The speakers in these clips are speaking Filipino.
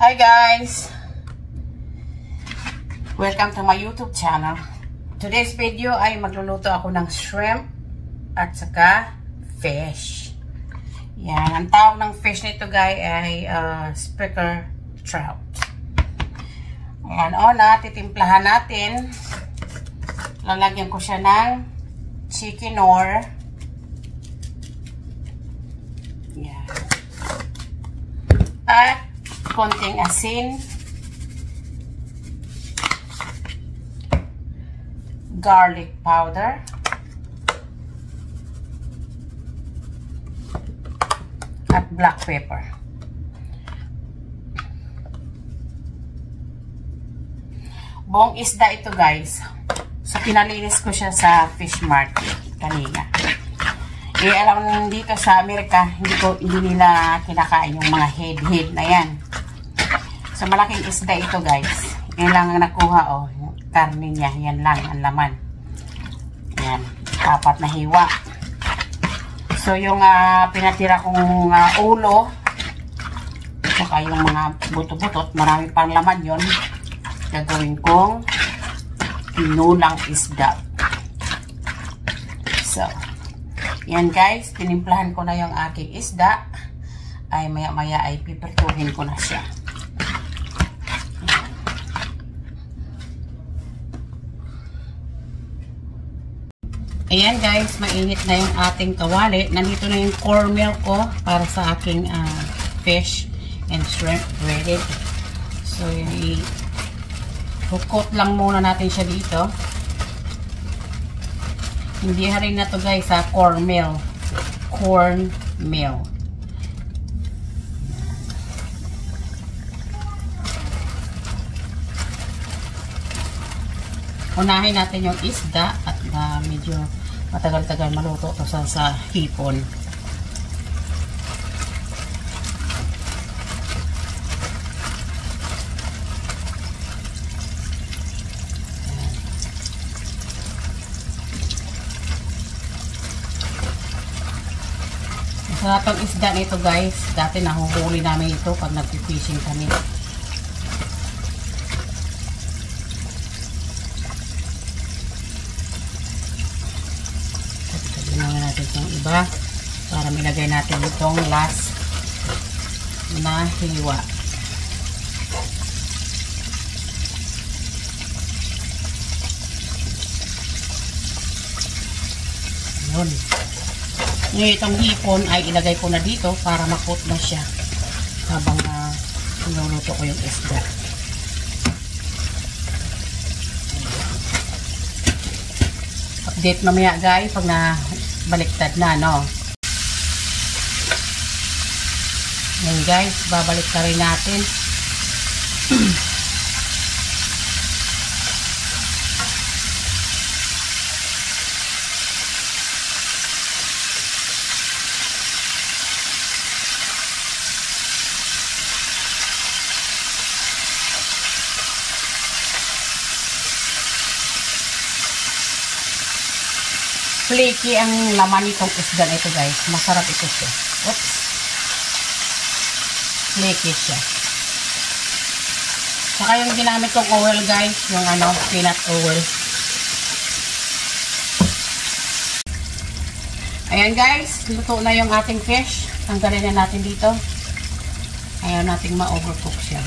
Hi guys! Welcome to my YouTube channel. Today's video ay magluluto ako ng shrimp at saka fish. Yan, ang tawag ng fish nito guys ay specker trout. Ayan, titimplahan natin. Lalagyan ko siya ng chicken-or. Yan. At konting asin, garlic powder, at black pepper. Buong isda ito guys. So pinalinis ko siya sa fish market kanina. Alam dito sa Amerika, hindi nila kinakain yung mga head na yan. So, malaking isda ito, guys. Yan lang ang nakuha, yung karne niya. Yan lang, ang laman. Yan, 4 na hiwa. So, yung pinatira kong ulo, saka yung mga buto-butot, marami pang laman yon. Gagawin kong tinulang isda. So, yan guys, tinimplahan ko na yung aking isda. Ay, maya-maya ay pipirtuhin ko na siya. Ayan guys, mainit na yung ating kawali. Nandito na yung cornmeal ko para sa aking fish and shrimp breaded. So, i-coat lang muna natin siya dito. Hindi rin na to guys sa cornmeal. Cornmeal. Unahin natin yung isda at medyo matagal-tagal maluto to sa hipon. Masarap ang isda nito guys. Dati nahuhuli namin ito pag nag-fishing kami. Itong iba para milagay natin itong last na hiwa. Yun. Ngayon itong hipon ay ilagay ko na dito para makot na siya habang niluluto ko yung isda. Update mamaya guys pag baliktad na, no? Ngayon guys, babalik ka rin natin. Flaky ang laman nitong isda ito guys. Masarap ito siya. Oops. Flaky siya. Saka yung ginamit kong oil guys, yung peanut oil. Ayan guys, luto na yung ating fish. Tanggalin na natin dito. Ayaw nating ma-overcook siya.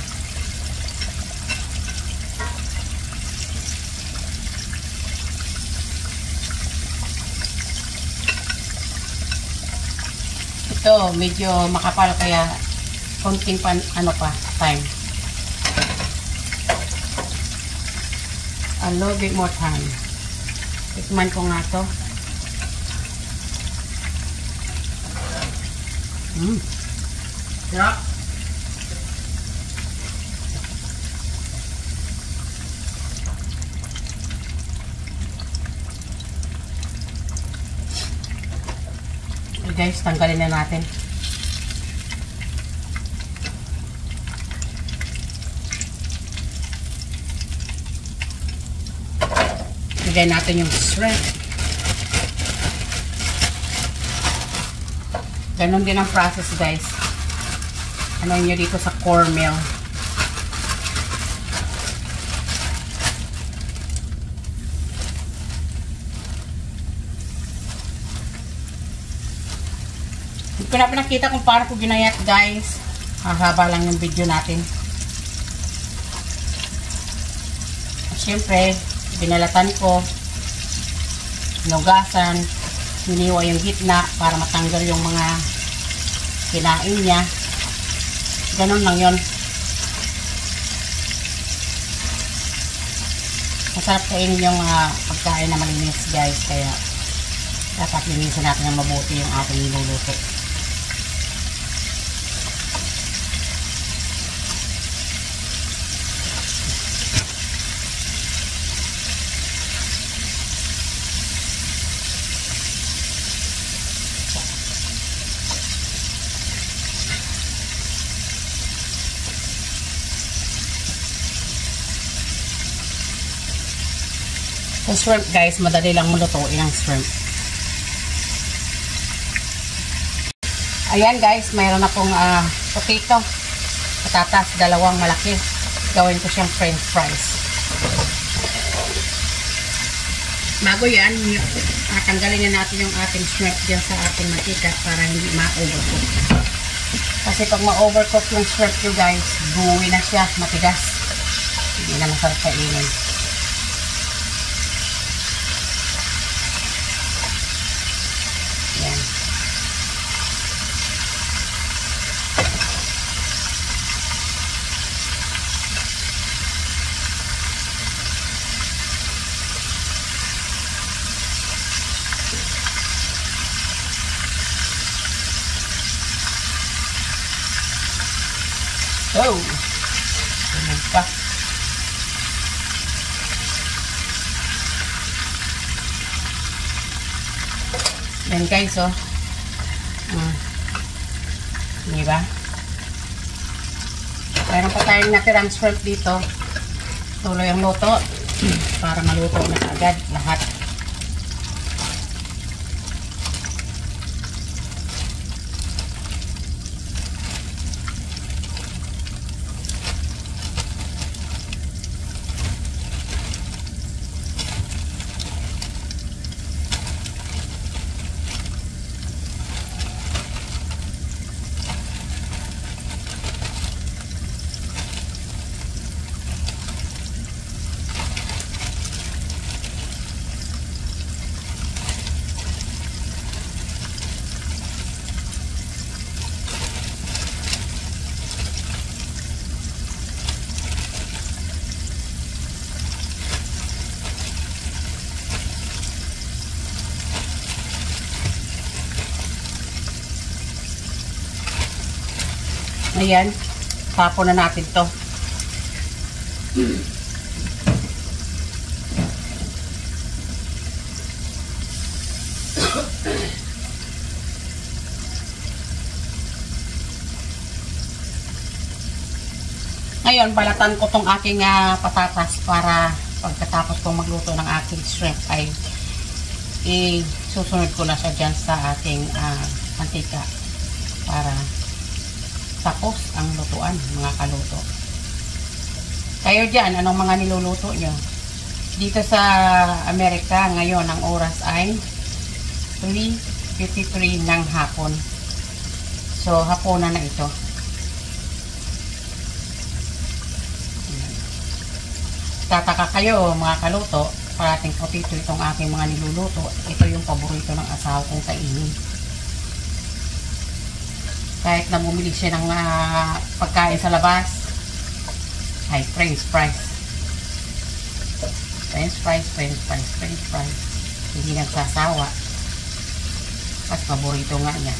Ito, medyo makapal kaya konting time. A little bit more time. Tikman ko nga to. Sarap. Guys, tanggalin na natin. Lagyan natin yung shrimp. Ganon din ang process guys. Ano nyo dito sa cornmeal. Hindi ko na pinakita kung paano ko ginayat, guys. Hahaba lang yung video natin. Siyempre, binalatan ko, hinugasan, hiniwa yung gitna para matanggal yung mga kinain niya. Ganun lang yun. Masarap kainin yung pagkain na malinis, guys. Kaya dapat linisin natin ng mabuti yung ating niluluto. Yung shrimp, guys, madali lang mulutuin ang shrimp. Ayan, guys, mayroon na pong potato. Patatas, dalawang malaki. Gawin ko siyang french fries. Bago yan, tanggalin na natin yung ating shrimp dyan sa ating mantika para hindi ma-overcook. Kasi pag ma-overcook yung shrimp nyo, guys, buwi na siya, matigas. Hindi na masarap kainin. Yan. Oh, tunog pa. Yan, guys, oh. Diba? Mayroon pa tayong natirang shrimp dito. Tuloy ang luto para maluto na agad lahat. Ayan, tapon na natin to. Ngayon, balatan ko tong aking patatas para pagkatapos kong magluto ng aking shrimp ay isusunod ko na siya dyan sa ating mantika para tapos ang lutuan, mga kaluto. Kayo dyan, anong mga niluluto nyo? Dito sa Amerika, ngayon, ang oras ay 3:53 ng hapon. So, hapunan na ito. Tataka kayo, mga kaluto, parating potato itong aking mga niluluto. Ito yung paborito ng asawa kong kainin. Kahit na bumili siya ng pagkain sa labas, ay french fries. French fries, french fries, french fries. Hindi nagsasawa. Mas paborito nga niya.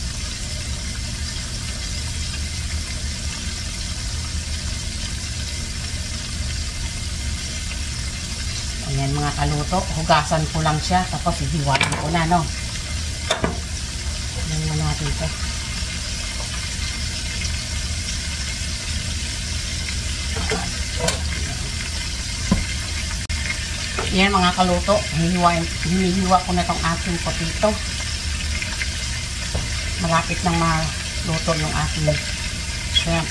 Ayan, mga kaluto, hugasan ko lang siya, tapos hihiwain ko na, no? Ayan na natin ito. Yan, mga kaluto, hinihiwa ko na itong aking potato. Malapit nang maluto yung aking shrimp.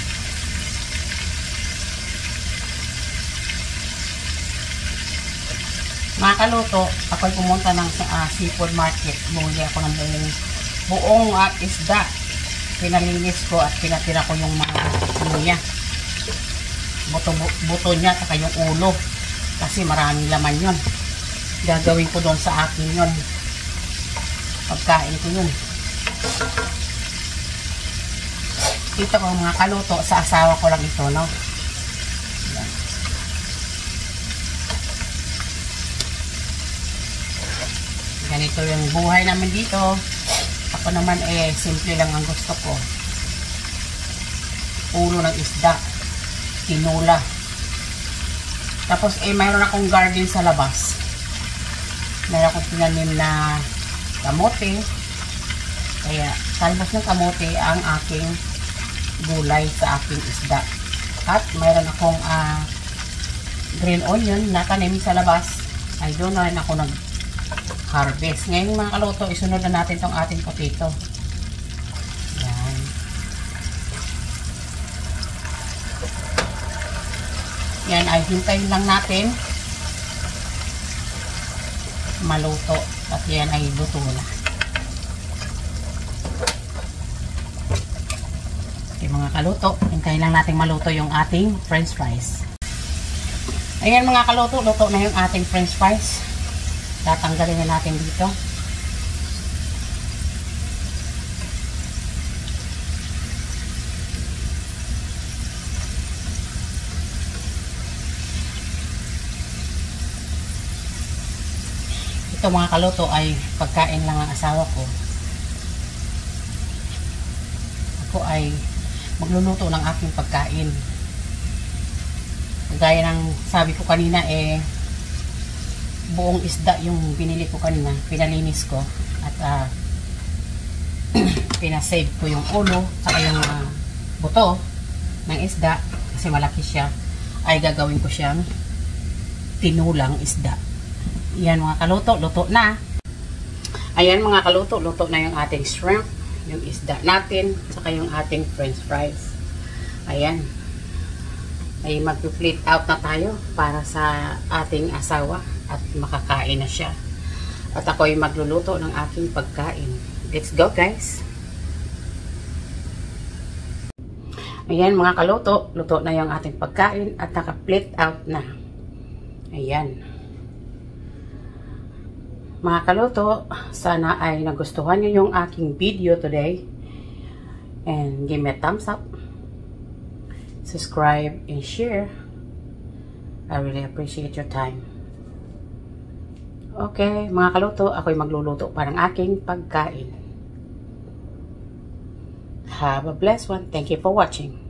Mga kaluto, ako'y pumunta ng seafood market. Bumili ako ng buong isda. pinalinis ko at pinatira ko yung mga ano niya. Buto niya at yung ulo. Kasi maraming laman yun. Gagawin ko doon sa akin yun. Pagkain ko yun. Ito ko mga kaluto, sa asawa ko lang ito, no? Yan. Ganito yung buhay namin dito. Ako naman simple lang ang gusto ko. Ulo ng isda, tinula. Tapos mayroon akong garden sa labas. Mayroon akong tinanim na kamote. Kaya talbos ng kamote ang aking gulay sa aking isda. At mayroon akong green onion na tanim sa labas. Ay doon na rin ako nag-harvest. Ngayon mga kaluto, isunod na natin tong ating potato. Yan. Yan ay hintayin lang natin maluto. At yan ay luto na. Okay mga kaluto, hintayin lang natin maluto yung ating french fries. Ayan mga kaluto, luto na yung ating french fries. Tatanggalin na natin dito. Ito mga kaluto ay pagkain lang ang asawa ko. Ako ay magluluto ng aking pagkain. Gaya ng sabi ko kanina buong isda yung binili ko kanina, pinalinis ko at pinasave ko yung ulo saka yung buto ng isda kasi malaki siya, ay gagawin ko siyang tinulang isda. Yan mga kaluto, luto na. Ayan mga kaluto, luto na yung ating shrimp, yung isda natin, saka yung ating french fries. Ayan. Ay mag-plate out na tayo para sa ating asawa at makakain na siya. At ako ay magluluto ng aking pagkain. Let's go guys! Ayan mga kaluto, luto na yung ating pagkain at naka-plate out na. Ayan. Mga kaluto, sana ay nagustuhan nyo yung aking video today. And give me a thumbs up. Subscribe and share. I really appreciate your time. Okay, mga kaluto, ako'y magluluto para ng aking pagkain. Have a blessed one. Thank you for watching.